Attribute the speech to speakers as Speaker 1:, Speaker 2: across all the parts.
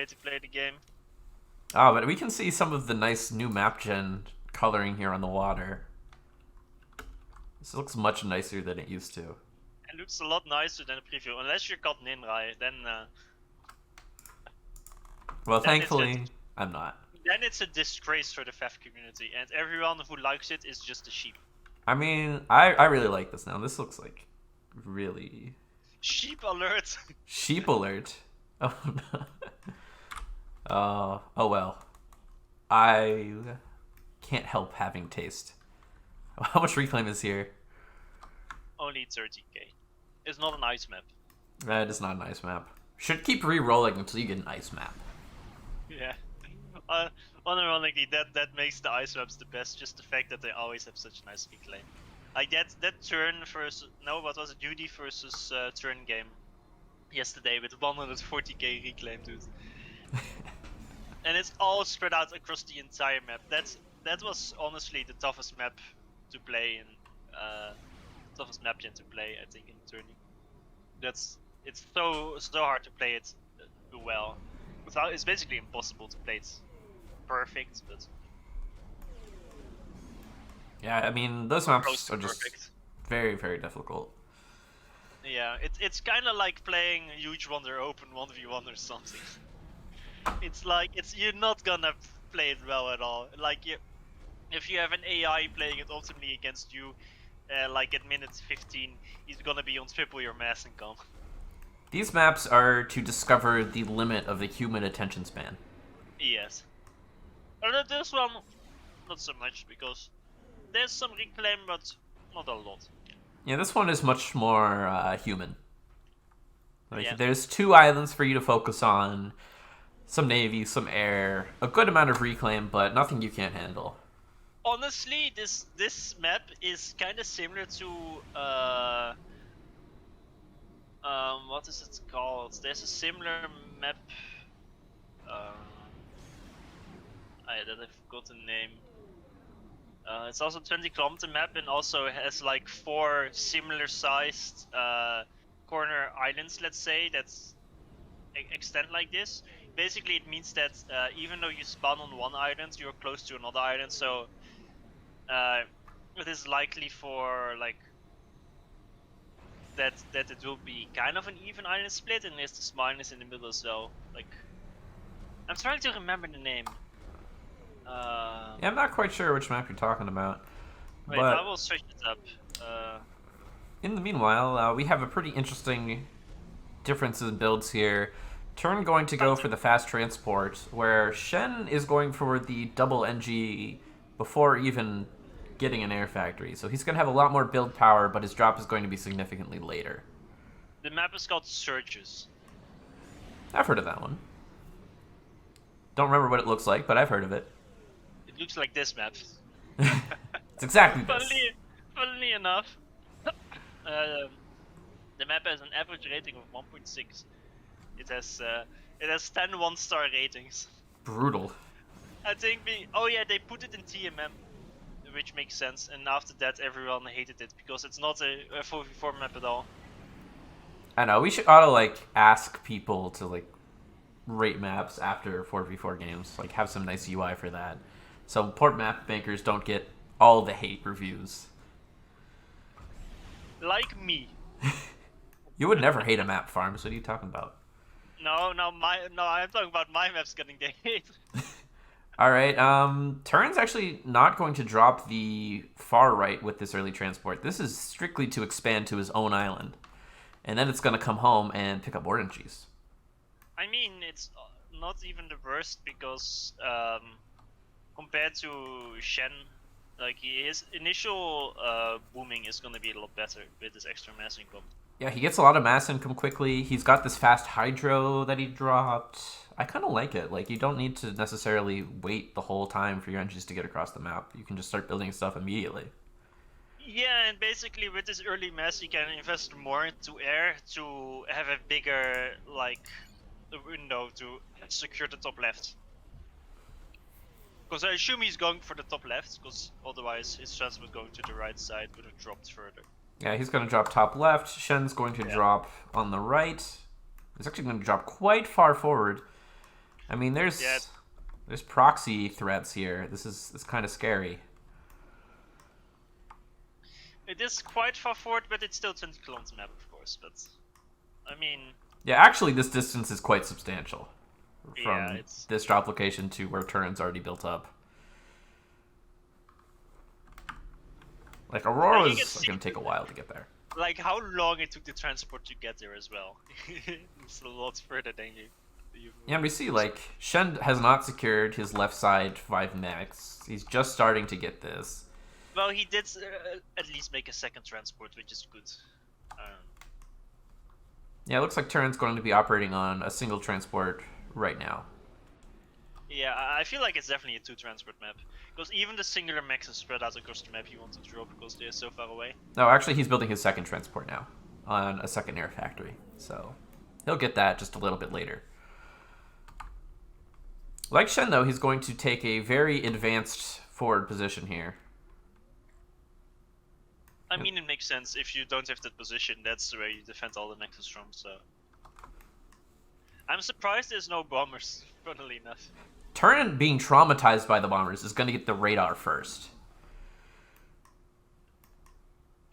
Speaker 1: way to play the game.
Speaker 2: Oh, but we can see some of the nice new map gen coloring here on the water. This looks much nicer than it used to.
Speaker 1: It looks a lot nicer than the preview, unless you're caught Ninrai, then
Speaker 2: Well,
Speaker 1: then
Speaker 2: thankfully, I'm not.
Speaker 1: then it's a disgrace for the FAF community, and everyone who likes it is just a sheep.
Speaker 2: I mean, I really like this now. This looks like really...
Speaker 1: Sheep alert!
Speaker 2: Sheep alert. Oh, no. Oh well. I can't help having taste. How much reclaim is here?
Speaker 1: Only 30k. It's not an ice map.
Speaker 2: That is not an ice map. Should keep re-rolling until you get an ice map.
Speaker 1: Yeah. Unironically, that makes the ice maps the best. Just the fact that they always have such nice reclaim. Like that turn versus what was it? Duty versus turn game yesterday with 140k reclaim, dude. And it's all spread out across the entire map. That was honestly the toughest map to play in toughest map gen to play, I think, in tourney. It's so hard to play it well. It's basically impossible to play it perfect, but
Speaker 2: yeah, I mean those maps are just
Speaker 1: perfect.
Speaker 2: very, very difficult.
Speaker 1: Yeah, it's kind of like playing Huge Wonder Open 1v1 or something. It's like you're not gonna play it well at all. Like if you have an AI playing it ultimately against you, like at minute 15, he's gonna be on triple your mass income.
Speaker 2: These maps are to discover the limit of the human attention span.
Speaker 1: Yes. Although this one, not so much, because there's some reclaim, but not a lot.
Speaker 2: Yeah, this one is much more human. Like,
Speaker 1: Yeah.
Speaker 2: There's 2 islands for you to focus on, some navy, some air, a good amount of reclaim, but nothing you can't handle.
Speaker 1: Honestly, this map is kind of similar to what is it called? There's a similar map. That I forgot the name. It's also 20-kilometer map and also has like 4 similar sized corner islands, let's say, that's extend like this. Basically, it means that even though you spawn on one island, you're close to another island, so it is likely for like that it will be kind of an even island split, and there's this minus in the middle as well. Like, I'm trying to remember the name.
Speaker 2: Yeah, I'm not quite sure which map you're talking about.
Speaker 1: Wait,
Speaker 2: but
Speaker 1: I will search it up.
Speaker 2: in the meanwhile, we have a pretty interesting difference in builds here. Turn going to go for the fast transport, where Shen is going for the double NG before even getting an air factory. So he's going to have a lot more build power, but his drop is going to be significantly later.
Speaker 1: The map is called Surges.
Speaker 2: I've heard of that one. Don't remember what it looks like, but I've heard of it.
Speaker 1: It looks like this map.
Speaker 2: It's exactly this.
Speaker 1: Funnily enough, the map has an average rating of 1.6. It has 10 1-star ratings.
Speaker 2: Brutal.
Speaker 1: I think they put it in TMM, which makes sense. And after that, everyone hated it because it's not a 4v4 map at all.
Speaker 2: I know, we ought to ask people to rate maps after 4v4 games. Have some nice UI for that. So port map makers don't get all the hate reviews.
Speaker 1: Like me.
Speaker 2: You would never hate a map, Farms. What are you talking about?
Speaker 1: No, I'm talking about my maps getting the hate.
Speaker 2: Alright, Turin's actually not going to drop the far right with this early transport. This is strictly to expand to his own island. And then it's going to come home and pick up oranges.
Speaker 1: I mean, it's not even the worst because compared to Shen, his initial booming is going to be a lot better with this extra mass income.
Speaker 2: Yeah, he gets a lot of mass income quickly. He's got this fast hydro that he dropped. I kind of like it. You don't need to necessarily wait the whole time for your engines to get across the map. You can just start building stuff immediately.
Speaker 1: Yeah, and basically with this early mass, you can invest more into air to have a bigger, window to secure the top left. Because I assume he's going for the top left, because otherwise his transport going to the right side would have dropped further.
Speaker 2: Yeah, he's going to drop top left. Shen's going to drop on the right. He's actually going to drop quite far forward. I mean,
Speaker 1: Yeah,
Speaker 2: there's proxy threats here. It's kind of scary.
Speaker 1: it is quite far forward, but it's still 20 kilometers map, of course. But I mean,
Speaker 2: Yeah, actually, this distance is quite substantial
Speaker 1: yeah,
Speaker 2: from
Speaker 1: it's
Speaker 2: this drop location to where Turin's already built up. Like,
Speaker 1: like you can
Speaker 2: Aurora's
Speaker 1: see
Speaker 2: going to take a while to get there.
Speaker 1: like how long it took the transport to get there as well. It's a lot further than you.
Speaker 2: Yeah, and we see, like, Shen has not secured his left side 5 max. He's just starting to get this.
Speaker 1: Well, he did at least make a second transport, which is good.
Speaker 2: Yeah, it looks like Turin's going to be operating on a single transport right now.
Speaker 1: Yeah, I feel like it's definitely a 2 transport map. Because even the singular max is spread out across the map you want to draw because they're so far away.
Speaker 2: No, actually, he's building his second transport now on a second air factory. So he'll get that just a little bit later. Like Shen, though, he's going to take a very advanced forward position here.
Speaker 1: I mean, it makes sense. If you don't have that position, that's where you defend all the nexus from, so... I'm surprised there's no bombers, funnily enough.
Speaker 2: Turin, being traumatized by the bombers, is going to get the radar first.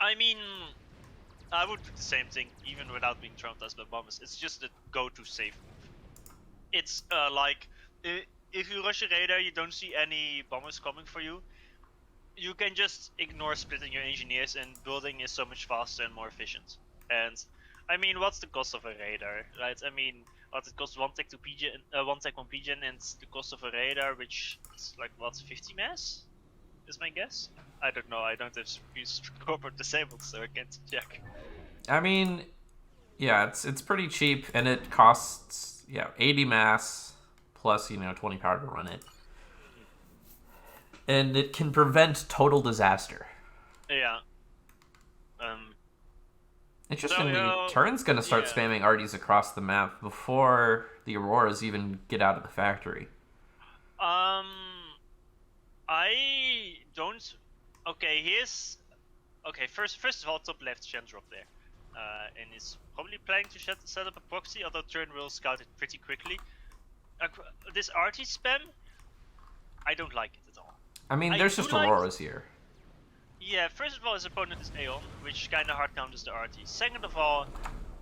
Speaker 1: I mean, I would do the same thing, even without being traumatized by bombers. It's just a go-to safe move. It's like, if you rush a radar, you don't see any bombers coming for you. You can just ignore splitting your engineers, and building is so much faster and more efficient. And I mean, what's the cost of a radar, right? I mean, what it costs 1 tech to PGen, 1 tech on PGen, and the cost of a radar, which is like what, 50 mass? Is my guess. I don't know. I don't have corporate disabled, so I can't check.
Speaker 2: I mean, yeah, it's pretty cheap, and it costs 80 mass plus 20 power to run it. And it can prevent total disaster.
Speaker 1: Yeah.
Speaker 2: Interestingly, Turin's going to start spamming arties across the map before the Auroras even get out of the factory.
Speaker 1: I don't... Okay, first of all, top left, Shen drop there. And is probably planning to set up a proxy, although Turin will scout it pretty quickly. This arty spam, I don't like it at all.
Speaker 2: I mean, there's just Auroras here.
Speaker 1: Yeah, first of all, his opponent is Aeon, which kinda hard counters the RT. Second of all,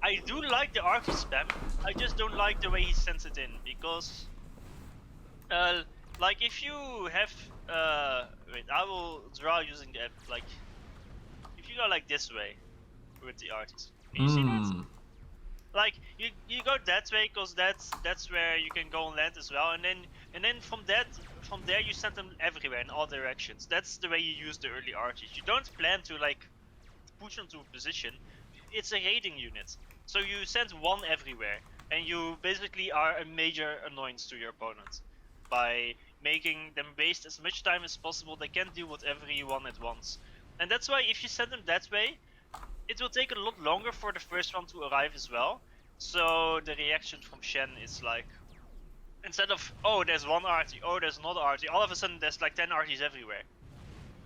Speaker 1: I do like the RT spam, I just don't like the way he sends it in, because... like, if you have... wait, I will draw using the app, like... If you go like this way, with the RTs, can you see that? Like, you go that way, because that's where you can go on land as well, and then from there you send them everywhere in all directions. That's the way you use the early arties. You don't plan to like push them to a position. It's a raiding unit, so you send one everywhere, and you basically are a major annoyance to your opponent by making them waste as much time as possible. They can't deal with everyone at once, and that's why if you send them that way, it will take a lot longer for the first one to arrive as well. So the reaction from Shen is like, instead of, oh, there's one RT, oh, there's another RT, all of a sudden there's like 10 RTs everywhere.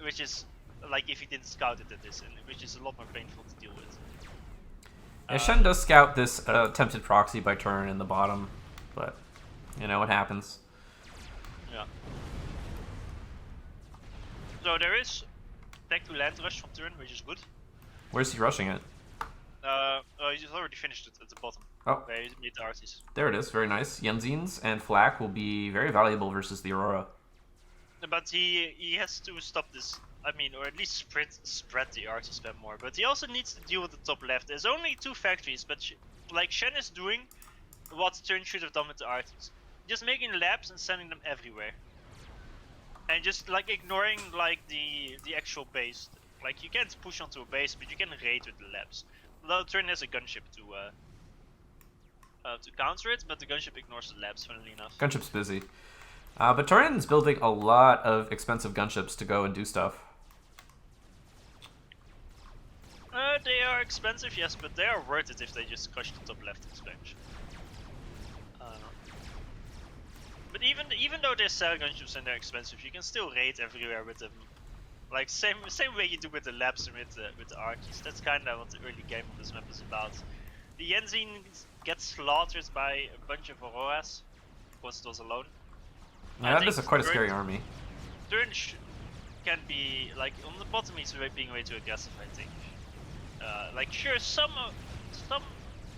Speaker 1: Which is, like, if he didn't scout it at this, which is a lot more painful to deal with.
Speaker 2: Yeah, Shen does scout this attempted proxy by Turin in the bottom, but, it happens.
Speaker 1: Yeah. So there is back to land rush from Turin, which is good.
Speaker 2: Where's he rushing it?
Speaker 1: He's already finished it at the bottom.
Speaker 2: Oh.
Speaker 1: Where he made the arties.
Speaker 2: There it is, very nice. Yenzines and Flak will be very valuable versus the Aurora.
Speaker 1: But he has to stop this, I mean, or at least spread the arty spam more. But he also needs to deal with the top left. There's only 2 factories, but like Shen is doing what Turin should have done with the arties. Just making labs and sending them everywhere. And just like ignoring like the actual base. Like, you can't push onto a base, but you can raid with the labs. Although Turin has a gunship to counter it, but the gunship ignores the labs, funnily enough.
Speaker 2: Gunship's busy. But Turin's building a lot of expensive gunships to go and do stuff.
Speaker 1: They are expensive, yes, but they are worth it if they just crush the top left expansion. But even though they sell gunships and they're expensive, you can still raid everywhere with them. Like, same way you do with the labs and with the arties. That's kind of what the early game of this map is about. The Yenzine gets slaughtered by a bunch of Auroras. once it was alone.
Speaker 2: Yeah, that is quite a scary army.
Speaker 1: Turn can be like on the bottom. He's being way too aggressive, I think. Like sure, some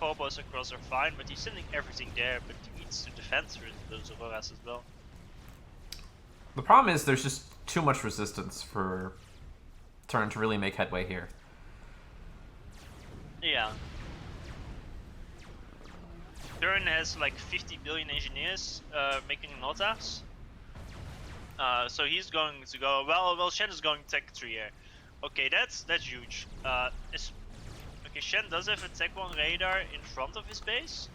Speaker 1: phobos across are fine, but he's sending everything there. But he needs to defend through those auroras as well.
Speaker 2: The problem is there's just too much resistance for Turn to really make headway here.
Speaker 1: Yeah. Turn has like 50 billion engineers making notas. So he's going to go. Well, Shen is going tech 3 here. Okay, that's huge. Okay, Shen does have a tech 1 radar in front of his base,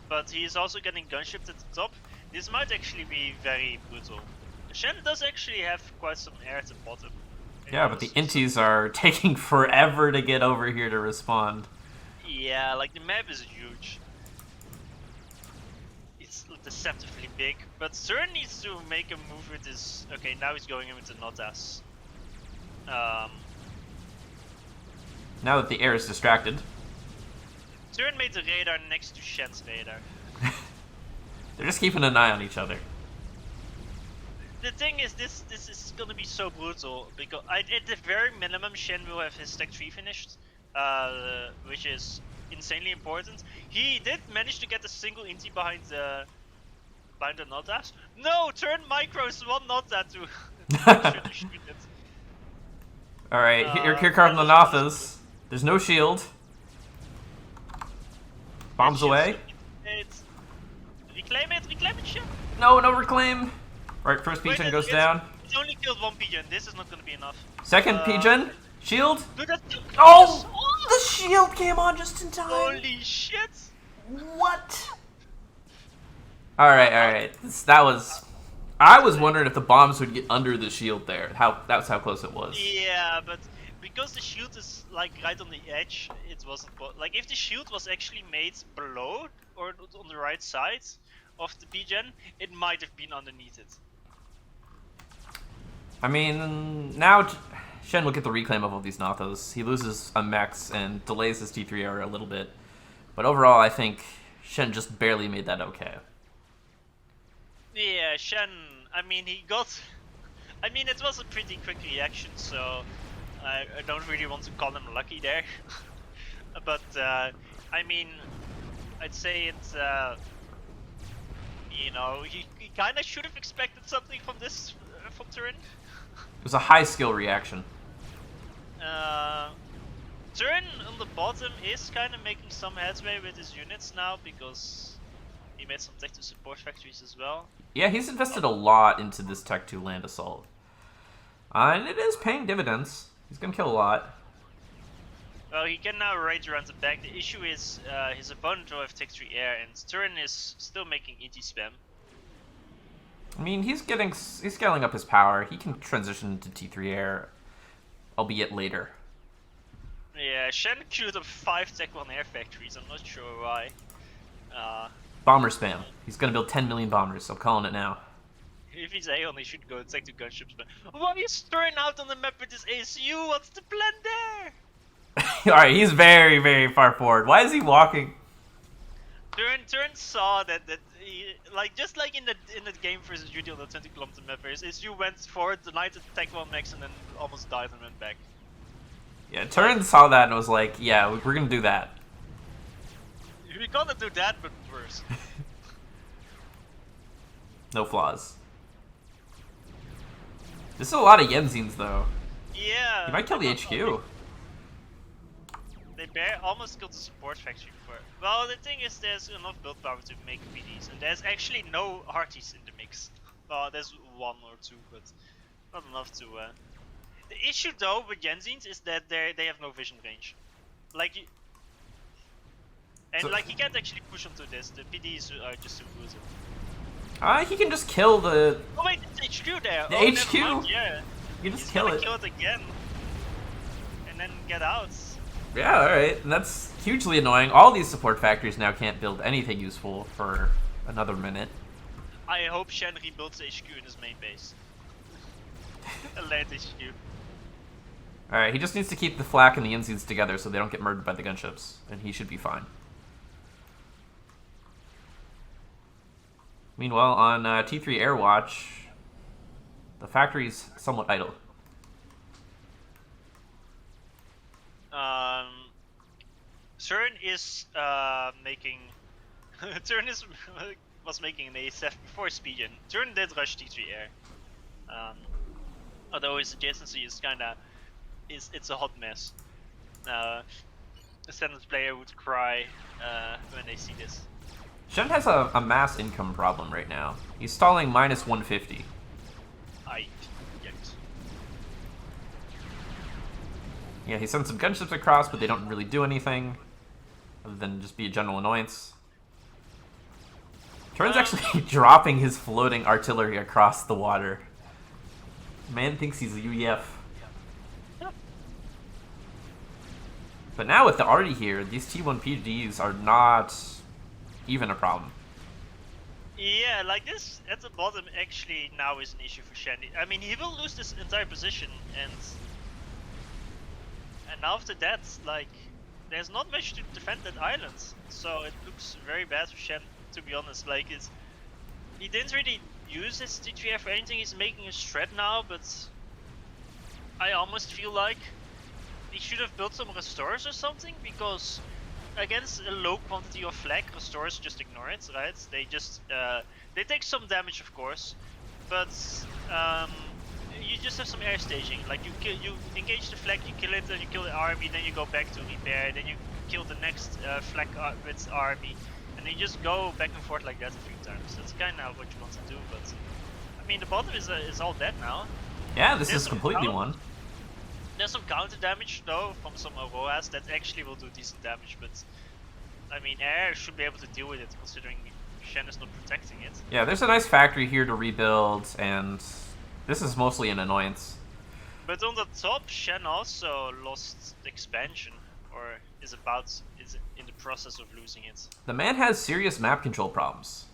Speaker 1: but he is also getting gunshipped at the top. This might actually be very brutal. Shen does actually have quite some air at the bottom.
Speaker 2: Yeah, but the Inties are taking forever to get over here to respond.
Speaker 1: Yeah, like the map is huge. It's deceptively big, but Turn needs to make a move with his. Okay, now he's going in with the Notas.
Speaker 2: Now that the air is distracted.
Speaker 1: Turn made the radar next to Shen's radar.
Speaker 2: They're just keeping an eye on each other.
Speaker 1: The thing is, this is gonna be so brutal because at the very minimum, Shen will have his tech 3 finished, which is insanely important. He did manage to get a single inti behind the Notas. No, Turn micros one Nota to shoot it.
Speaker 2: All right, here come the Nothas. There's no shield. Bombs away.
Speaker 1: Reclaim it, Shen.
Speaker 2: No reclaim. Alright, first pigeon goes down.
Speaker 1: It's only killed one pigeon. This is not gonna be enough.
Speaker 2: Second pigeon. Shield.
Speaker 1: Dude,
Speaker 2: Oh! The shield came on just in time.
Speaker 1: Holy shit!
Speaker 2: What? Alright. That was... I was wondering if the bombs would get under the shield there. That's how close it was.
Speaker 1: Yeah, but because the shield is like right on the edge, it wasn't... Like if the shield was actually made below or on the right side of the pigeon, it might have been underneath it.
Speaker 2: I mean, now Shen will get the reclaim of all these Nothos. He loses a mechs and delays his T3 era a little bit. But overall, I think Shen just barely made that okay.
Speaker 1: Yeah, Shen, I mean, he got... I mean, it was a pretty quick reaction, so I don't really want to call him lucky there. But, I mean, I'd say it's... you know, he kind of should have expected something from this, from Turin.
Speaker 2: It was a high skill reaction.
Speaker 1: Turin on the bottom is kind of making some headway with his units now because he made some tech 2 support factories as well.
Speaker 2: Yeah, he's invested a lot into this tech 2 land assault. And it is paying dividends. He's gonna kill a lot.
Speaker 1: Well, he can now rage around the back. The issue is his opponent will have tech 3 air, and Turin is still making ET spam.
Speaker 2: I mean, he's scaling up his power. He can transition to T3 air, albeit later.
Speaker 1: Yeah, Shen queued up 5 tech 1 air factories. I'm not sure why.
Speaker 2: Bomber spam. He's gonna build 10 million bombers. I'm calling it now.
Speaker 1: If he's Aeon, he should go tech 2 gunships. But why is Turin out on the map with his ASU? What's the plan there?
Speaker 2: Alright, he's very, very far forward. Why is he walking?
Speaker 1: Turin saw that he, like just like in the game versus Judy on the 20-kilometer map, is you went forward, denied attack 1 max, and then almost died and went back.
Speaker 2: Yeah, Turin saw that and was like, yeah, we're gonna do that.
Speaker 1: We're gonna do that, but worse.
Speaker 2: No flaws. This is a lot of Yenzines, though.
Speaker 1: Yeah.
Speaker 2: He might kill the HQ.
Speaker 1: They almost killed the support factory before. Well, the thing is, there's enough build power to make PDs, and there's actually no Hearties in the mix. Well, there's 1 or 2, but not enough to... The issue, though, with Yenzines is that they have no vision range. Like, you can't actually push onto this. The PDs are just too brutal.
Speaker 2: He can just kill the...
Speaker 1: Oh wait, it's HQ there!
Speaker 2: The HQ?
Speaker 1: Never mind, yeah.
Speaker 2: You just
Speaker 1: He's
Speaker 2: kill
Speaker 1: gonna
Speaker 2: it.
Speaker 1: kill it again. And then get out.
Speaker 2: Yeah, alright. And that's hugely annoying. All these support factories now can't build anything useful for another minute.
Speaker 1: I hope Shen rebuilds the HQ in his main base. A land HQ.
Speaker 2: Alright, he just needs to keep the flak and the Yenzines together so they don't get murdered by the gunships. And he should be fine. Meanwhile, on T3 Airwatch, the factory's somewhat idle.
Speaker 1: Turn is making. Turn is was making an ASF before speed in. Turn did rush T3 Air. Although his adjacency is it's a hot mess. A standard player would cry when they see this.
Speaker 2: Shen has a mass income problem right now. He's stalling minus 150.
Speaker 1: Yikes.
Speaker 2: Yeah, he sends some gunships across, but they don't really do anything other than just be a general annoyance. Turn's actually dropping his floating artillery across the water. Man thinks he's a UEF.
Speaker 1: Yep.
Speaker 2: But now with the arty here, these T1 PDs are not even a problem.
Speaker 1: Yeah, like this at the bottom actually now is an issue for Shen. I mean, he will lose this entire position, and after that, like, there's not much to defend that island. So it looks very bad for Shen, to be honest. Like, he didn't really use his T3F for anything. He's making a strat now, but I almost feel like he should have built some restores or something, because against a low quantity of flag, restores just ignore it, right? They just they take some damage, of course, but you just have some air staging. Like you engage the flag, you kill it, then you kill the army, then you go back to repair, then you kill the next flag with army, and then you just go back and forth like that a few times. That's kind of what you want to do, but I mean the bottom is all dead now.
Speaker 2: Yeah, this is completely won.
Speaker 1: There's some counter damage though from some Auroras that actually will do decent damage, but I mean Air should be able to deal with it considering Shen is not protecting it.
Speaker 2: Yeah, there's a nice factory here to rebuild, and this is mostly an annoyance.
Speaker 1: But on the top, Shen also lost the expansion, or is in the process of losing it.
Speaker 2: The man has serious map control problems.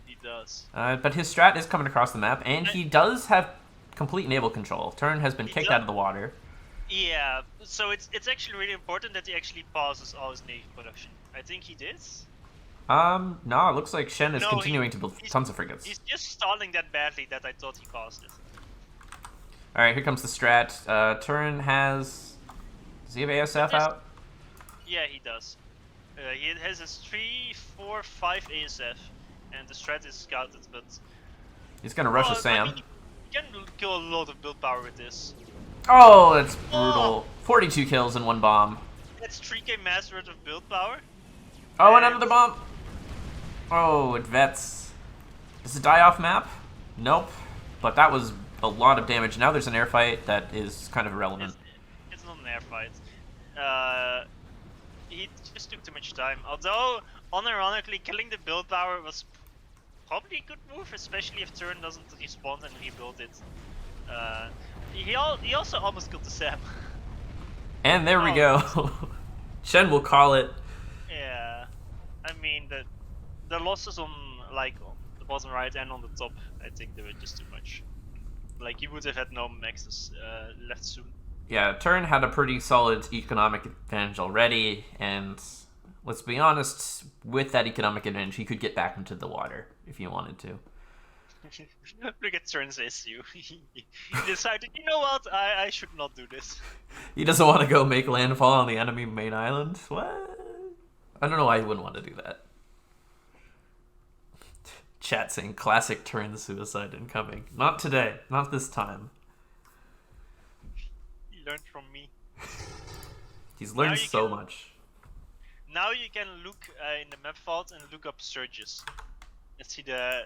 Speaker 1: He does.
Speaker 2: But his strat is coming across the map, and he does have complete naval control. Turn has been kicked out of the water.
Speaker 1: Yeah, so it's actually really important that he actually pauses all his navy production. I think he did.
Speaker 2: No, it looks like Shen is continuing to build tons of frigates.
Speaker 1: He's just stalling that badly that I thought he paused it.
Speaker 2: Alright, here comes the strat. Turn has... Does he have ASF out?
Speaker 1: Yeah, he does. He has his 3, 4, 5 ASF, and the strat is scouted, but...
Speaker 2: He's gonna rush a Sam.
Speaker 1: I mean, you can kill a lot of build power with this.
Speaker 2: Oh, that's brutal. 42 kills in one bomb.
Speaker 1: That's 3k mass worth of build power.
Speaker 2: Oh, and another bomb. Oh, it vets. Does it die off map? Nope. But that was a lot of damage. Now there's an air fight that is kind of irrelevant.
Speaker 1: It's not an air fight. He just took too much time. Although, unironically, killing the build power was probably a good move, especially if Turn doesn't respawn and rebuild it. He also almost killed the Sam.
Speaker 2: And there we go. Shen will call it.
Speaker 1: Yeah, I mean the losses on like on the bottom right and on the top, I think they were just too much. Like he would have had no maxes left soon.
Speaker 2: Yeah, Turn had a pretty solid economic advantage already, and let's be honest, with that economic advantage, he could get back into the water if he wanted to.
Speaker 1: Look at Turn's SU. He decided, you know what, I should not do this.
Speaker 2: He doesn't want to go make landfall on the enemy main island? What? I don't know why he wouldn't want to do that. Chat saying classic Turn suicide incoming. Not today. Not this time.
Speaker 1: He learned from me.
Speaker 2: He's learned so much.
Speaker 1: Now you can look in the map vault and look up surges. And see the